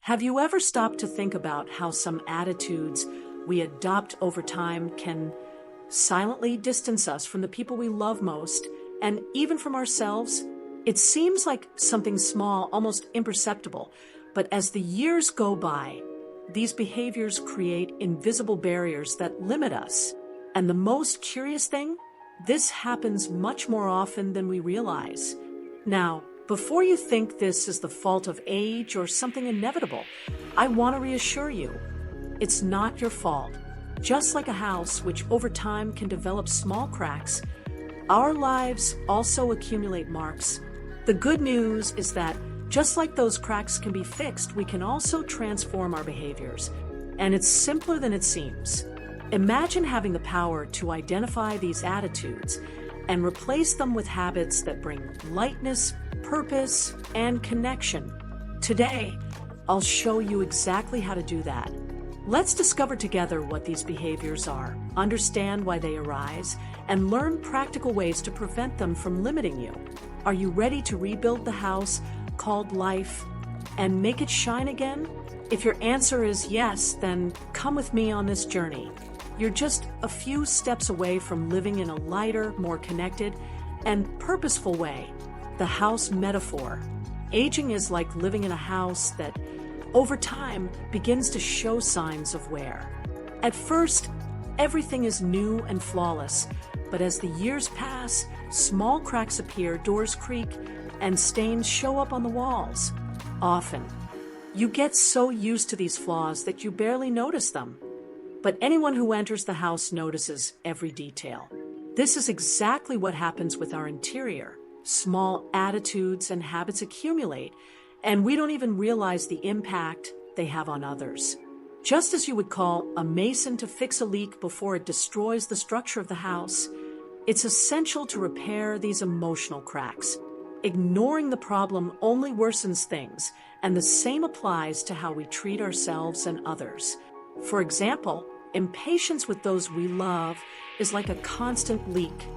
Have you ever stopped to think about how some attitudes we adopt over time can silently distance us from the people we love most and even from ourselves? It seems like something small, almost imperceptible, but as the years go by, these behaviors create invisible barriers that limit us. And the most curious thing? This happens much more often than we realize. Now, before you think this is the fault of age or something inevitable, I want to reassure you, it's not your fault. Just like a house, which over time can develop small cracks, our lives also accumulate marks. The good news is that just like those cracks can be fixed, we can also transform our behaviors. And it's simpler than it seems. Imagine having the power to identify these attitudes and replace them with habits that bring lightness, purpose, and connection. Today, I'll show you exactly how to do that. Let's discover together what these behaviors are, understand why they arise, and learn practical ways to prevent them from limiting you. Are you ready to rebuild the house called life and make it shine again? If your answer is yes, then come with me on this journey. You're just a few steps away from living in a lighter, more connected, and purposeful way. The house metaphor. Aging is like living in a house that, over time, begins to show signs of wear. At first, everything is new and flawless, but as the years pass, small cracks appear, doors creak, and stains show up on the walls. Often, you get so used to these flaws that you barely notice them. But anyone who enters the house notices every detail. This is exactly what happens with our interior. Small attitudes and habits accumulate, and we don't even realize the impact they have on others. Just as you would call a mason to fix a leak before it destroys the structure of the house, it's essential to repair these emotional cracks. Ignoring the problem only worsens things, and the same applies to how we treat ourselves and others. For example, impatience with those we love is like a constant leak.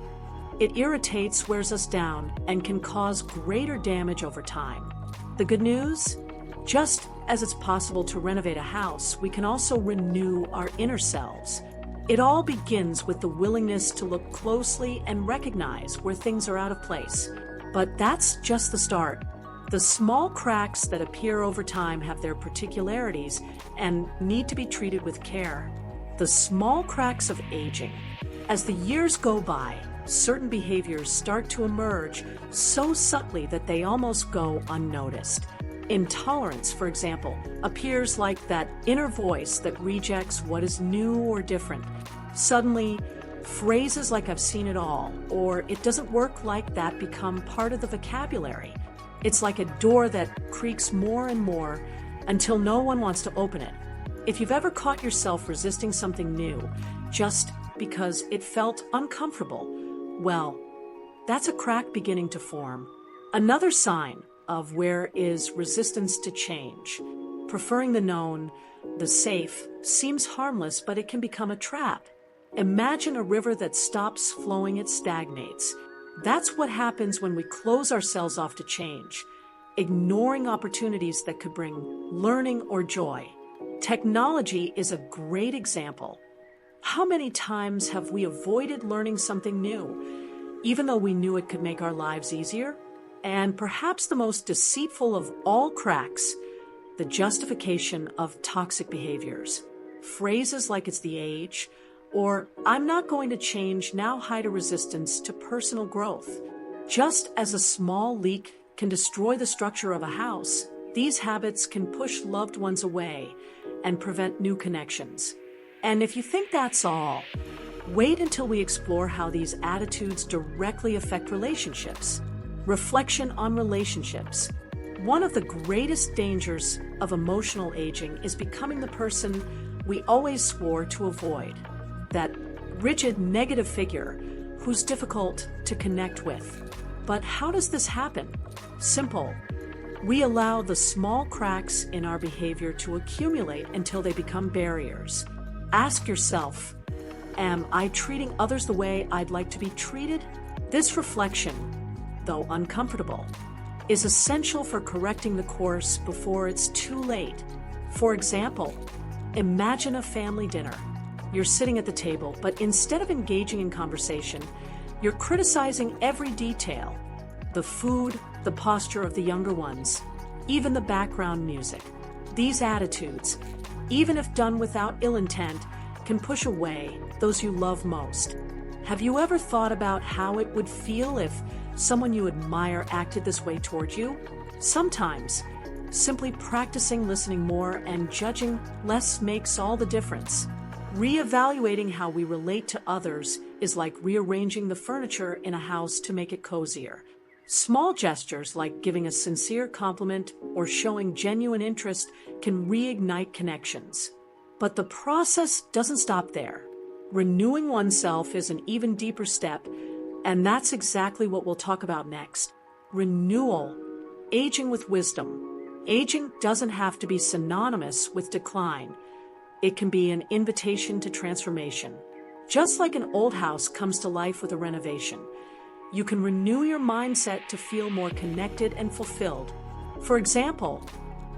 It irritates, wears us down, and can cause greater damage over time. The good news? Just as it's possible to renovate a house, we can also renew our inner selves. It all begins with the willingness to look closely and recognize where things are out of place. But that's just the start. The small cracks that appear over time have their particularities and need to be treated with care. The small cracks of aging. As the years go by, certain behaviors start to emerge so subtly that they almost go unnoticed. Intolerance, for example, appears like that inner voice that rejects what is new or different. Suddenly, phrases like "I've seen it all" or "it doesn't work like that" become part of the vocabulary. It's like a door that creaks more and more until no one wants to open it. If you've ever caught yourself resisting something new just because it felt uncomfortable, well, that's a crack beginning to form. Another sign of where is resistance to change. Preferring the known, the safe, seems harmless, but it can become a trap. Imagine a river that stops flowing, it stagnates. That's what happens when we close ourselves off to change, ignoring opportunities that could bring learning or joy. Technology is a great example. How many times have we avoided learning something new, even though we knew it could make our lives easier? And perhaps the most deceitful of all cracks, the justification of toxic behaviors. Phrases like "it's the age," or "I'm not going to change" now hide a resistance to personal growth. Just as a small leak can destroy the structure of a house, these habits can push loved ones away and prevent new connections. And if you think that's all, wait until we explore how these attitudes directly affect relationships. Reflection on relationships. One of the greatest dangers of emotional aging is becoming the person we always swore to avoid. That rigid, negative figure who's difficult to connect with. But how does this happen? Simple. We allow the small cracks in our behavior to accumulate until they become barriers. Ask yourself, am I treating others the way I'd like to be treated? This reflection, though uncomfortable, is essential for correcting the course before it's too late. For example, imagine a family dinner. You're sitting at the table, but instead of engaging in conversation, you're criticizing every detail: the food, the posture of the younger ones, even the background music. These attitudes, even if done without ill intent, can push away those you love most. Have you ever thought about how it would feel if someone you admire acted this way toward you? Sometimes, simply practicing listening more and judging less makes all the difference. Reevaluating how we relate to others is like rearranging the furniture in a house to make it cozier. Small gestures like giving a sincere compliment or showing genuine interest can reignite connections. But the process doesn't stop there. Renewing oneself is an even deeper step, and that's exactly what we'll talk about next. Renewal, aging with wisdom. Aging doesn't have to be synonymous with decline. It can be an invitation to transformation. Just like an old house comes to life with a renovation, you can renew your mindset to feel more connected and fulfilled. For example,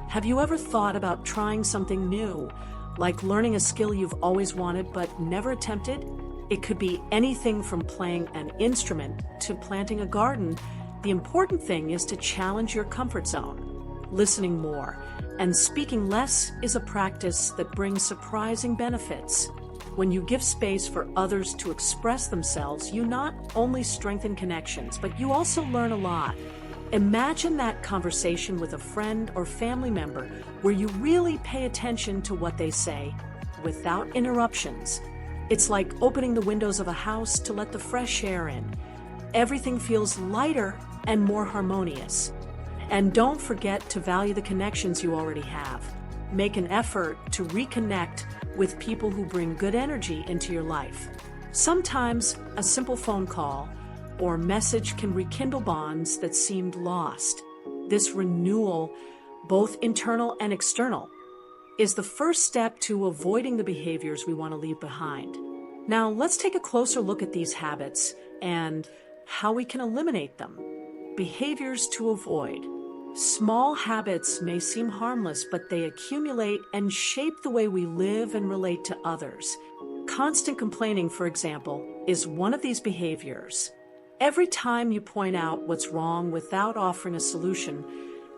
have you ever thought about trying something new, like learning a skill you've always wanted but never attempted? It could be anything from playing an instrument to planting a garden. The important thing is to challenge your comfort zone. Listening more and speaking less is a practice that brings surprising benefits. When you give space for others to express themselves, you not only strengthen connections, but you also learn a lot. Imagine that conversation with a friend or family member where you really pay attention to what they say without interruptions. It's like opening the windows of a house to let the fresh air in. Everything feels lighter and more harmonious. And don't forget to value the connections you already have. Make an effort to reconnect with people who bring good energy into your life. Sometimes a simple phone call or message can rekindle bonds that seemed lost. This renewal, both internal and external, is the first step to avoiding the behaviors we want to leave behind. Now, let's take a closer look at these habits and how we can eliminate them. Behaviors to avoid. Small habits may seem harmless, but they accumulate and shape the way we live and relate to others. Constant complaining, for example, is one of these behaviors. Every time you point out what's wrong without offering a solution,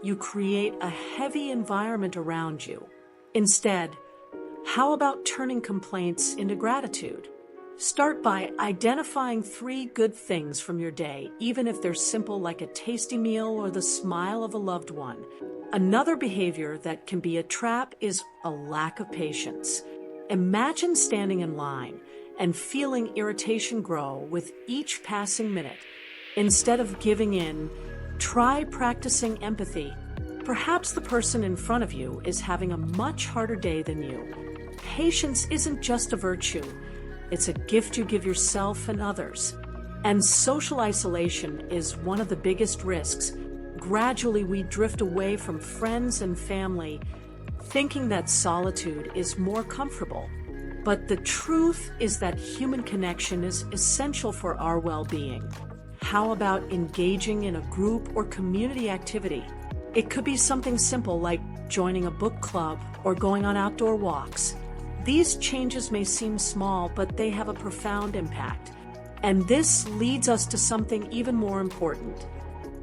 you create a heavy environment around you. Instead, how about turning complaints into gratitude? Start by identifying 3 good things from your day, even if they're simple, like a tasty meal or the smile of a loved one. Another behavior that can be a trap is a lack of patience. Imagine standing in line and feeling irritation grow with each passing minute. Instead of giving in, try practicing empathy. Perhaps the person in front of you is having a much harder day than you. Patience isn't just a virtue. It's a gift you give yourself and others. And social isolation is one of the biggest risks. Gradually, we drift away from friends and family, thinking that solitude is more comfortable. But the truth is that human connection is essential for our well-being. How about engaging in a group or community activity? It could be something simple like joining a book club or going on outdoor walks. These changes may seem small, but they have a profound impact. And this leads us to something even more important: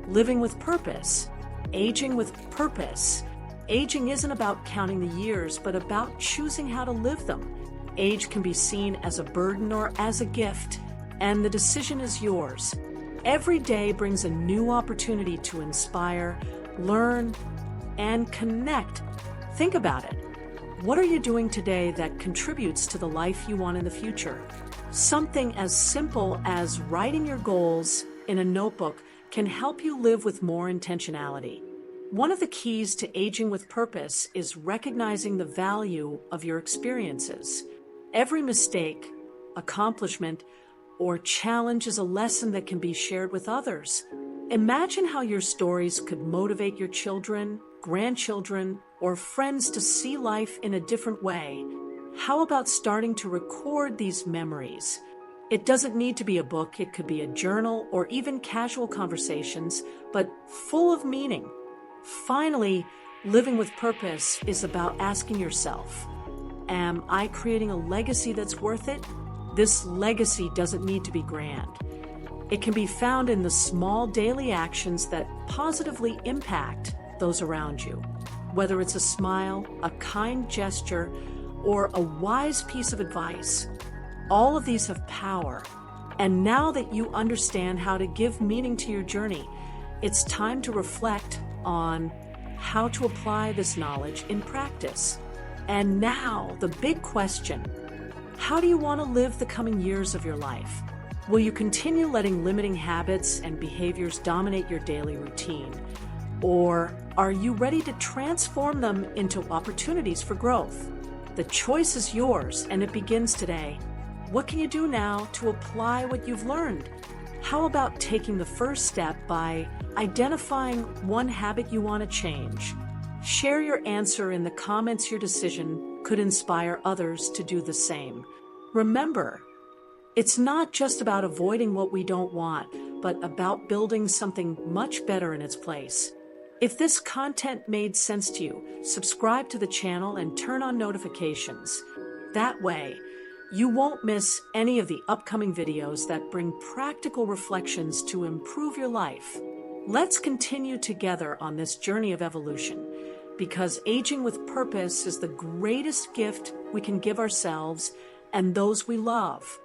living with purpose, aging with purpose. Aging isn't about counting the years, but about choosing how to live them. Age can be seen as a burden or as a gift, and the decision is yours. Every day brings a new opportunity to inspire, learn, and connect. Think about it. What are you doing today that contributes to the life you want in the future? Something as simple as writing your goals in a notebook can help you live with more intentionality. One of the keys to aging with purpose is recognizing the value of your experiences. Every mistake, accomplishment, or challenge is a lesson that can be shared with others. Imagine how your stories could motivate your children, grandchildren, or friends to see life in a different way. How about starting to record these memories? It doesn't need to be a book, it could be a journal or even casual conversations, but full of meaning. Finally, Living with purpose is about asking yourself, am I creating a legacy that's worth it? This legacy doesn't need to be grand. It can be found in the small daily actions that positively impact those around you. Whether it's a smile, a kind gesture, or a wise piece of advice, all of these have power. And now that you understand how to give meaning to your journey, it's time to reflect on how to apply this knowledge in practice. And now, the big question: how do you want to live the coming years of your life? Will you continue letting limiting habits and behaviors dominate your daily routine? Or are you ready to transform them into opportunities for growth? The choice is yours, and it begins today. What can you do now to apply what you've learned? How about taking the first step by identifying one habit you want to change? Share your answer in the comments. Your decision could inspire others to do the same. Remember, it's not just about avoiding what we don't want, but about building something much better in its place. If this content made sense to you, subscribe to the channel and turn on notifications. That way, you won't miss any of the upcoming videos that bring practical reflections to improve your life. Let's continue together on this journey of evolution, because aging with purpose is the greatest gift we can give ourselves and those we love.